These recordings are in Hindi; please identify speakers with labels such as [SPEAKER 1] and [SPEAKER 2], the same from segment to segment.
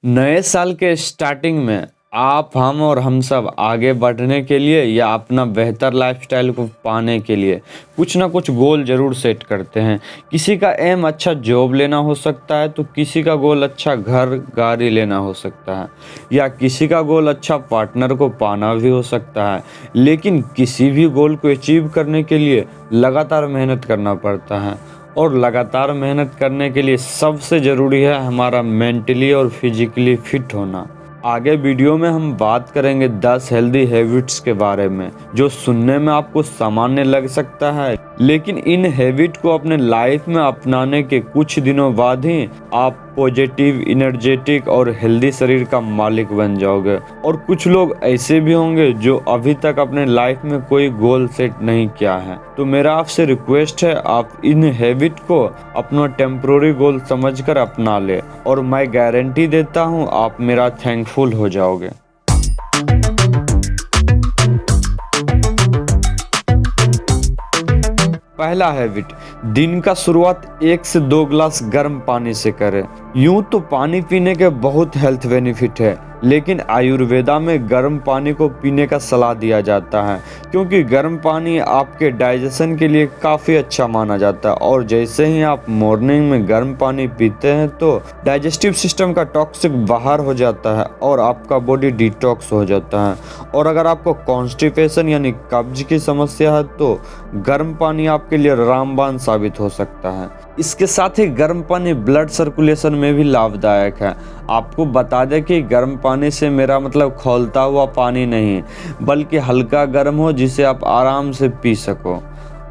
[SPEAKER 1] नए साल के स्टार्टिंग में आप, हम और हम सब आगे बढ़ने के लिए या अपना बेहतर लाइफस्टाइल को पाने के लिए कुछ ना कुछ गोल ज़रूर सेट करते हैं। किसी का एम अच्छा जॉब लेना हो सकता है, तो किसी का गोल अच्छा घर गाड़ी लेना हो सकता है, या किसी का गोल अच्छा पार्टनर को पाना भी हो सकता है। लेकिन किसी भी गोल को अचीव करने के लिए लगातार मेहनत करना पड़ता है, और लगातार मेहनत करने के लिए सबसे ज़रूरी है हमारा मेंटली और फिजिकली फिट होना। आगे वीडियो में हम बात करेंगे 10 हेल्दी हैबिट्स के बारे में, जो सुनने में आपको सामान्य लग सकता है, लेकिन इन हैबिट को अपने लाइफ में अपनाने के कुछ दिनों बाद ही आप पॉजिटिव, एनर्जेटिक और हेल्दी शरीर का मालिक बन जाओगे। और कुछ लोग ऐसे भी होंगे जो अभी तक अपने लाइफ में कोई गोल सेट नहीं किया है, तो मेरा आपसे रिक्वेस्ट है आप इन हैबिट को अपना टेम्पोररी गोल समझकर अपना ले, और मैं गारंटी देता हूँ आप मेरा थैंकफुल हो जाओगे। पहला हैबिट, दिन का शुरुआत 1 से 2 गिलास गर्म पानी से करें। यूं तो पानी पीने के बहुत हेल्थ बेनिफिट है, लेकिन आयुर्वेदा में गर्म पानी को पीने का सलाह दिया जाता है, क्योंकि गर्म पानी आपके डाइजेशन के लिए काफ़ी अच्छा माना जाता है। और जैसे ही आप मॉर्निंग में गर्म पानी पीते हैं तो डाइजेस्टिव सिस्टम का टॉक्सिक बाहर हो जाता है और आपका बॉडी डिटॉक्स हो जाता है। और अगर आपको कॉन्स्टिपेशन यानी कब्ज की समस्या है तो गर्म पानी आपके लिए रामबाण साबित हो सकता है। इसके साथ ही गर्म पानी ब्लड सर्कुलेशन में भी लाभदायक है। आपको बता दें कि गर्म पानी से मेरा मतलब खौलता हुआ पानी नहीं, बल्कि हल्का गर्म हो जिसे आप आराम से पी सको।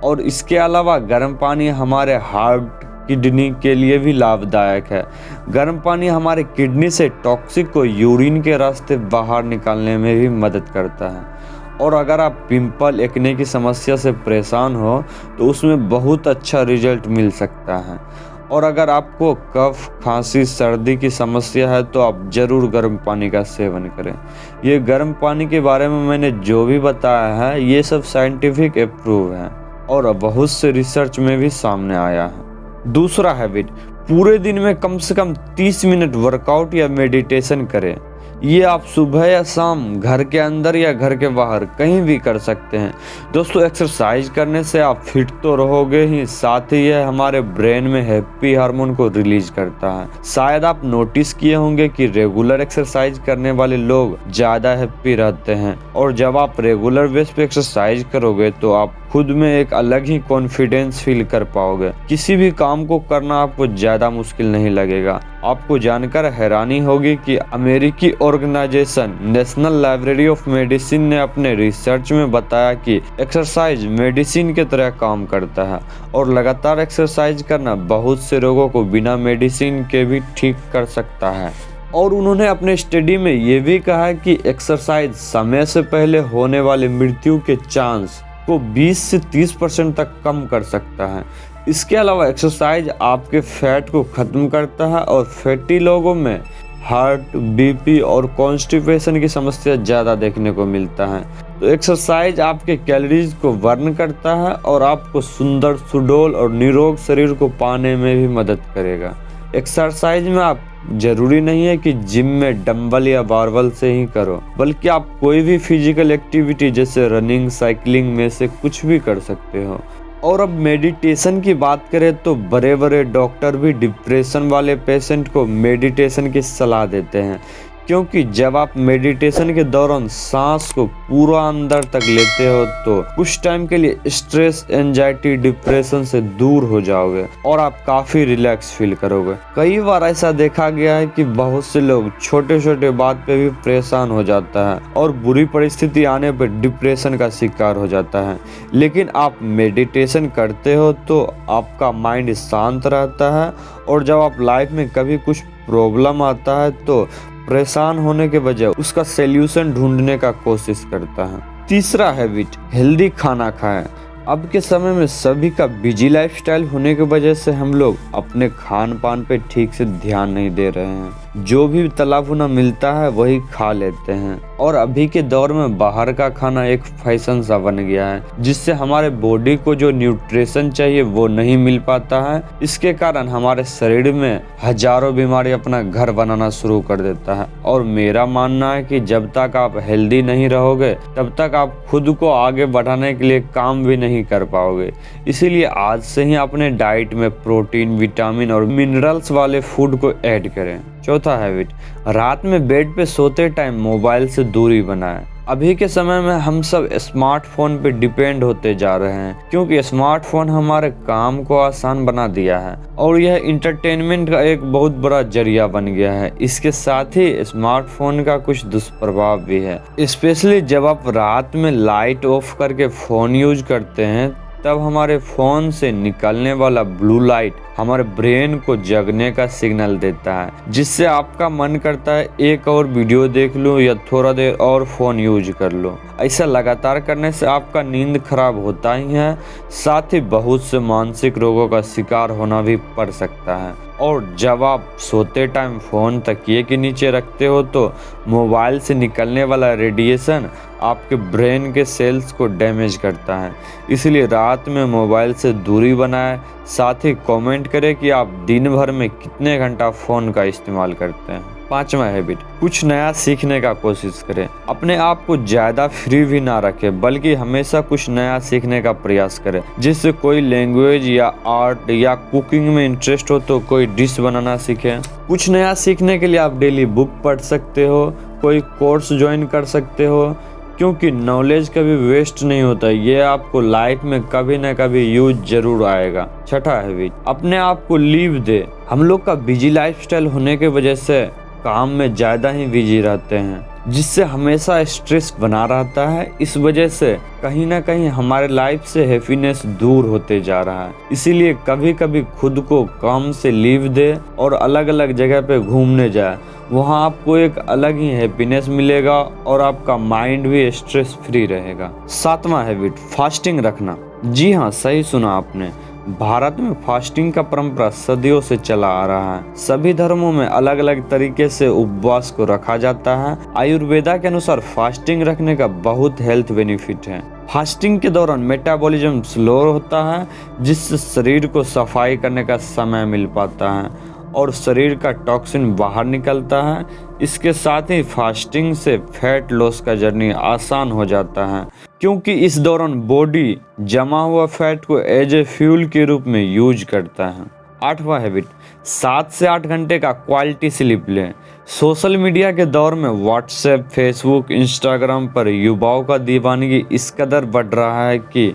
[SPEAKER 1] और इसके अलावा गर्म पानी हमारे हार्ट, किडनी के लिए भी लाभदायक है। गर्म पानी हमारे किडनी से टॉक्सिक को यूरिन के रास्ते बाहर निकालने में भी मदद करता है। और अगर आप पिंपल, एक्ने की समस्या से परेशान हो तो उसमें बहुत अच्छा रिजल्ट मिल सकता है। और अगर आपको कफ, खांसी, सर्दी की समस्या है तो आप ज़रूर गर्म पानी का सेवन करें। ये गर्म पानी के बारे में मैंने जो भी बताया है ये सब साइंटिफिक अप्रूव है और बहुत से रिसर्च में भी सामने आया है। दूसरा हैबिट, पूरे दिन में कम से कम 30 मिनट वर्कआउट या मेडिटेशन करें। ये आप सुबह या शाम घर के अंदर या घर के बाहर कहीं भी कर सकते हैं। दोस्तों, एक्सरसाइज करने से आप फिट तो रहोगे ही, साथ ही यह हमारे ब्रेन में हैप्पी हार्मोन को रिलीज करता है। शायद आप नोटिस किए होंगे कि रेगुलर एक्सरसाइज करने वाले लोग ज़्यादा हैप्पी रहते हैं, और जब आप रेगुलर बेस पे एक्सरसाइज करोगे तो आप खुद में एक अलग ही कॉन्फिडेंस फील कर पाओगे। किसी भी काम को करना आपको ज़्यादा मुश्किल नहीं लगेगा। आपको जानकर हैरानी होगी कि अमेरिकी organisation National Library of Medicine ने अपने रिसर्च में बताया कि एक्सरसाइज मेडिसिन की तरह काम करता है, और लगातार एक्सरसाइज करना बहुत से रोगों को बिना मेडिसिन के भी ठीक कर सकता है। और उन्होंने अपने स्टडी में ये भी कहा है कि एक्सरसाइज समय से पहले होने वाली मृत्यु के चांस को 20 से 30% तक कम कर सकता है। इसके अलावा एक्सरसाइज आपके फैट को ख़त्म करता है, और फैटी लोगों में हार्ट, बीपी और कॉन्स्टिपेशन की समस्या ज़्यादा देखने को मिलता है। तो एक्सरसाइज आपके कैलोरीज को बर्न करता है और आपको सुंदर, सुडौल और निरोग शरीर को पाने में भी मदद करेगा। एक्सरसाइज में आप जरूरी नहीं है कि जिम में डंबल या बारबल से ही करो, बल्कि आप कोई भी फिजिकल एक्टिविटी जैसे रनिंग, साइकिलिंग में से कुछ भी कर सकते हो। और अब मेडिटेशन की बात करें तो बड़े बड़े डॉक्टर भी डिप्रेशन वाले पेशेंट को मेडिटेशन की सलाह देते हैं, क्योंकि जब आप मेडिटेशन के दौरान सांस को पूरा अंदर तक लेते हो तो कुछ टाइम के लिए स्ट्रेस, एंजाइटी, डिप्रेशन से दूर हो जाओगे और आप काफ़ी रिलैक्स फील करोगे। कई बार ऐसा देखा गया है कि बहुत से लोग छोटे छोटे बात पे भी परेशान हो जाता है और बुरी परिस्थिति आने पर डिप्रेशन का शिकार हो जाता है। लेकिन आप मेडिटेशन करते हो तो आपका माइंड शांत रहता है, और जब आप लाइफ में कभी कुछ प्रॉब्लम आता है तो परेशान होने के बजाय उसका सॉल्यूशन ढूंढने का कोशिश करता है। तीसरा हैबिट, हेल्दी खाना खाएं। अब के समय में सभी का बिजी लाइफस्टाइल होने की वजह से हम लोग अपने खान पान पे ठीक से ध्यान नहीं दे रहे हैं। जो भी तला भुना मिलता है वही खा लेते हैं। और अभी के दौर में बाहर का खाना एक फैशन सा बन गया है, जिससे हमारे बॉडी को जो न्यूट्रिशन चाहिए वो नहीं मिल पाता है। इसके कारण हमारे शरीर में हजारों बीमारी अपना घर बनाना शुरू कर देता है। और मेरा मानना है कि जब तक आप हेल्दी नहीं रहोगे तब तक आप खुद को आगे बढ़ाने के लिए काम भी नहीं कर पाओगे। इसीलिए आज से ही अपने डाइट में प्रोटीन, विटामिन और मिनरल्स वाले फूड को ऐड करें। चौथा हैबिट, रात में बेड पे सोते टाइम मोबाइल से दूरी बनाएं। अभी के समय में हम सब स्मार्टफोन पे डिपेंड होते जा रहे हैं, क्योंकि स्मार्टफोन हमारे काम को आसान बना दिया है और यह इंटरटेनमेंट का एक बहुत बड़ा जरिया बन गया है। इसके साथ ही स्मार्टफोन का कुछ दुष्प्रभाव भी है, स्पेशली जब आप रात में लाइट ऑफ करके फ़ोन यूज करते हैं तब हमारे फ़ोन से निकलने वाला ब्लू लाइट हमारे ब्रेन को जगने का सिग्नल देता है, जिससे आपका मन करता है एक और वीडियो देख लूं या थोड़ा देर और फ़ोन यूज कर लूं। ऐसा लगातार करने से आपका नींद खराब होता ही है, साथ ही बहुत से मानसिक रोगों का शिकार होना भी पड़ सकता है। और जब आप सोते टाइम फ़ोन तकिए के नीचे रखते हो तो मोबाइल से निकलने वाला रेडिएशन आपके ब्रेन के सेल्स को डैमेज करता है। इसलिए रात में मोबाइल से दूरी बनाएं। साथ ही कमेंट करें कि आप दिन भर में कितने घंटा फ़ोन का इस्तेमाल करते हैं। पांचवा हैबिट, कुछ नया सीखने का कोशिश करें। अपने आप को ज़्यादा फ्री भी ना रखें, बल्कि हमेशा कुछ नया सीखने का प्रयास करें। जिससे कोई लैंग्वेज या आर्ट या कुकिंग में इंटरेस्ट हो तो कोई डिश बनाना सीखें। कुछ नया सीखने के लिए आप डेली बुक पढ़ सकते हो, कोई कोर्स ज्वाइन कर सकते हो, क्योंकि नॉलेज कभी वेस्ट नहीं होता। ये आपको लाइफ में कभी ना कभी यूज जरूर आएगा। छठा हैबिट, अपने आप को लीव दे। हम लोग का बिजी लाइफस्टाइल होने की वजह से काम में ज़्यादा ही बिजी रहते हैं, जिससे हमेशा स्ट्रेस बना रहता है। इस वजह से कहीं ना कहीं हमारे लाइफ से हैप्पीनेस दूर होते जा रहा है। इसीलिए कभी कभी खुद को काम से लीव दे और अलग अलग जगह पे घूमने जाए। वहाँ आपको एक अलग ही हैप्पीनेस मिलेगा और आपका माइंड भी स्ट्रेस फ्री रहेगा। सातवां हैबिट, फास्टिंग रखना। जी हाँ, सही सुना आपने। भारत में फास्टिंग का परंपरा सदियों से चला आ रहा है। सभी धर्मों में अलग अलग तरीके से उपवास को रखा जाता है। आयुर्वेदा के अनुसार फास्टिंग रखने का बहुत हेल्थ बेनिफिट है। फास्टिंग के दौरान मेटाबॉलिज्म स्लो होता है, जिससे शरीर को सफाई करने का समय मिल पाता है और शरीर का टॉक्सिन बाहर निकलता है। इसके साथ ही फास्टिंग से फैट लॉस का जर्नी आसान हो जाता है, क्योंकि इस दौरान बॉडी जमा हुआ फैट को एज ए फ्यूल के रूप में यूज करता है। आठवां हैबिट, 7 से 8 घंटे का क्वालिटी स्लीप लें। सोशल मीडिया के दौर में व्हाट्सएप, फेसबुक, इंस्टाग्राम पर युवाओं का दीवानगी इस कदर बढ़ रहा है कि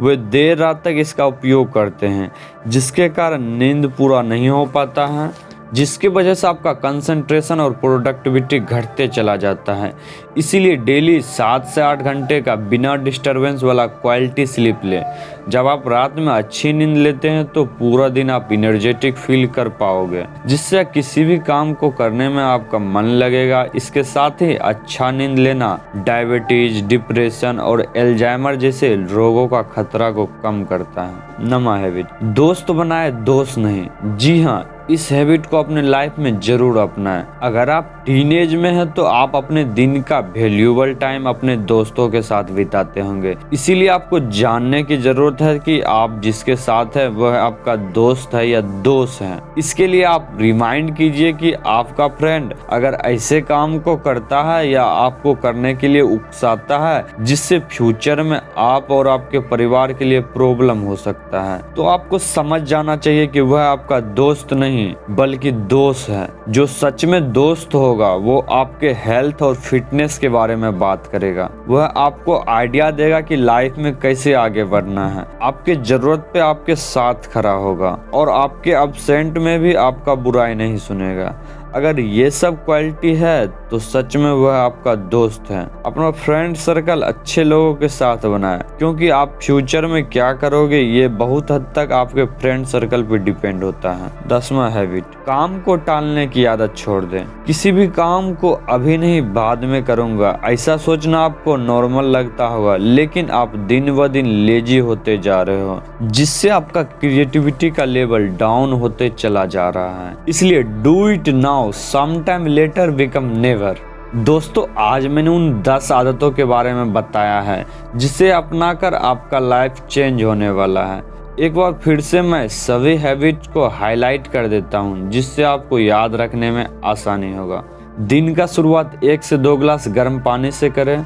[SPEAKER 1] वे देर रात तक इसका उपयोग करते हैं, जिसके कारण नींद पूरा नहीं हो पाता है, जिसकी वजह से आपका कंसंट्रेशन और प्रोडक्टिविटी घटते चला जाता है। इसीलिए डेली 7 से 8 घंटे का बिना डिस्टरबेंस वाला क्वालिटी स्लीप लें। जब आप रात में अच्छी नींद लेते हैं तो पूरा दिन आप एनर्जेटिक फील कर पाओगे, जिससे किसी भी काम को करने में आपका मन लगेगा। इसके साथ ही अच्छा नींद लेना डायबिटीज, डिप्रेशन और एल्जाइमर जैसे रोगों का खतरा को कम करता है। नवा हैबिट, दोस्त बनाए दोस्त नहीं। जी हाँ, इस हैबिट को अपने लाइफ में जरूर अपनाएं। अगर आप टीनेज में हैं तो आप अपने दिन का वैल्यूएबल टाइम अपने दोस्तों के साथ बिताते होंगे। इसीलिए आपको जानने की जरूरत है कि आप जिसके साथ है वह आपका दोस्त है या दोस्त है। इसके लिए आप रिमाइंड कीजिए कि आपका फ्रेंड अगर ऐसे काम को करता है या आपको करने के लिए उकसाता है, जिससे फ्यूचर में आप और आपके परिवार के लिए प्रॉब्लम हो सकता है, तो आपको समझ जाना चाहिए कि वह आपका दोस्त नहीं बल्कि दोस्त है। जो सच में दोस्त होगा वो आपके हेल्थ और फिटनेस के बारे में बात करेगा। वह आपको आइडिया देगा कि लाइफ में कैसे आगे बढ़ना है, आपके जरूरत पे आपके साथ खड़ा होगा और आपके अब्सेंट में भी आपका बुराई नहीं सुनेगा। अगर ये सब क्वालिटी है तो सच में वह आपका दोस्त है। अपना फ्रेंड सर्कल अच्छे लोगों के साथ बनाएं, क्योंकि आप फ्यूचर में क्या करोगे ये बहुत हद तक आपके फ्रेंड सर्कल पे डिपेंड होता है। 10वां हैबिट, काम को टालने की आदत छोड़ दें। किसी भी काम को अभी नहीं बाद में करूंगा ऐसा सोचना आपको नॉर्मल लगता होगा, लेकिन आप दिन ब दिन लेजी होते जा रहे हो, जिससे आपका क्रिएटिविटी का लेवल डाउन होते चला जा रहा है। इसलिए do it now now some time later become never. दोस्तों आज मैंने उन 10 आदतों के बारे में बताया है जिसे अपनाकर आपका लाइफ चेंज होने वाला है। एक बार फिर से मैं सभी हैबिट को हाईलाइट कर देता हूँ जिससे आपको याद रखने में आसानी होगा। दिन का शुरुआत 1 से 2 गिलास गर्म पानी से करें।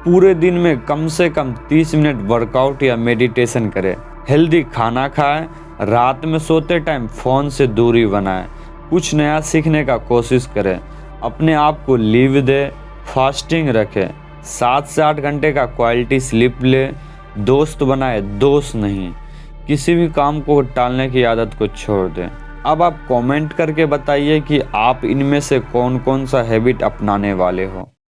[SPEAKER 1] पूरे दिन में कम से कम 30 मिनट वर्कआउट या मेडिटेशन करें। हेल्दी खाना खाएं। रात में सोते टाइम फ़ोन से दूरी बनाएं। कुछ नया सीखने का कोशिश करें। अपने आप को लीव दें। फास्टिंग रखें। 7 से 8 घंटे का क्वालिटी स्लीप लें। दोस्त बनाए, दोस्त नहीं। किसी भी काम को टालने की आदत को छोड़ दें। अब आप कमेंट करके बताइए कि आप इनमें से कौन कौन सा हैबिट अपनाने वाले हो।